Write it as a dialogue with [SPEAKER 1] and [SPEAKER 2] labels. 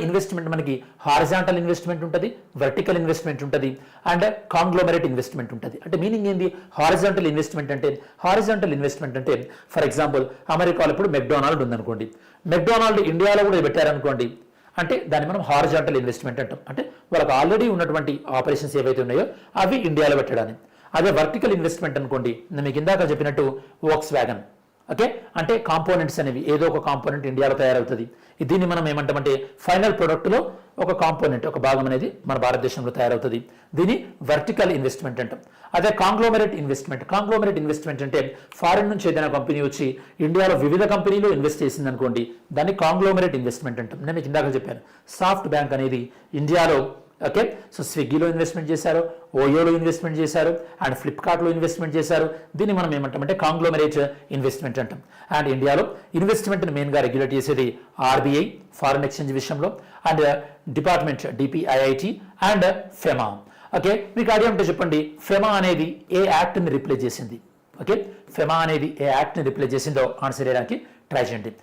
[SPEAKER 1] Investment మనకి horizontal investment ఉంటుంది, vertical investment ఉంటుంది అండ్ కాంగ్లోమరేట్ ఇన్వెస్ట్మెంట్ ఉంటుంది. అంటే మీనింగ్ ఏంది? హారిజాంటల్ ఇన్వెస్ట్మెంట్ అంటే ఫర్ ఎగ్జాంపుల్ అమెరికాలో ఇప్పుడు మెక్డొనాల్డ్ ఉందనుకోండి, మెక్డొనాల్డ్ ఇండియాలో కూడా పెట్టారనుకోండి, అంటే దాన్ని మనం హారిజాంటల్ ఇన్వెస్ట్మెంట్ అంటాం. అంటే వాళ్ళకి ఆల్రెడీ ఉన్నటువంటి ఆపరేషన్స్ ఏవైతే ఉన్నాయో అవి ఇండియాలో పెట్టడానికి. అదే వర్టికల్ ఇన్వెస్ట్మెంట్ అనుకోండి, నేను మీకు ఇందాక చెప్పినట్టు వోక్స్ వ్యాగన్, ఓకే, అంటే కాంపోనెంట్స్ అనేవి ఏదో ఒక కాంపోనెంట్ ఇండియాలో తయారవుతుంది. దీన్ని మనం ఏమంటామంటే ఫైనల్ ప్రొడక్ట్లో ఒక కాంపోనెంట్, ఒక భాగం అనేది మన భారతదేశంలో తయారవుతుంది. దీన్ని వర్టికల్ ఇన్వెస్ట్మెంట్ అంటాం. అదే కాంగ్లోమరేట్ ఇన్వెస్ట్మెంట్ అంటే ఫారిన్ నుంచి ఏదైనా కంపెనీ వచ్చి ఇండియాలో వివిధ కంపెనీలు ఇన్వెస్ట్ చేసింది అనుకోండి, దాన్ని కాంగ్లోమరేట్ ఇన్వెస్ట్మెంట్ అంటాం. నేను మీకు ఇందాక చెప్పాను, సాఫ్ట్ బ్యాంక్ అనేది ఇండియాలో, ఓకే, సో స్విగ్గీలో ఇన్వెస్ట్మెంట్ చేశారు, ఓయోలో ఇన్వెస్ట్మెంట్ చేశారు అండ్ ఫ్లిప్కార్ట్లో ఇన్వెస్ట్మెంట్ చేశారు. దీన్ని మనం ఏమంటామంటే కాంగ్లోమరేట్ ఇన్వెస్ట్మెంట్ అంటాం. అండ్ ఇండియాలో ఇన్వెస్ట్మెంట్ని మెయిన్గా రెగ్యులేట్ చేసేది ఆర్బీఐ ఫారిన్ ఎక్స్చేంజ్ విషయంలో and department DPIIT and FEMA. Okay, మీకు ఐడియా ఉంటే చెప్పండి, ఫెమా అనేది ఏ యాక్ట్ని రిప్లేస్ చేసింది? ఓకే, ఫెమా అనేది ఏ యాక్ట్ని రిప్లేస్ చేసిందో ఆన్సర్ చేయడానికి ట్రై చేయండి.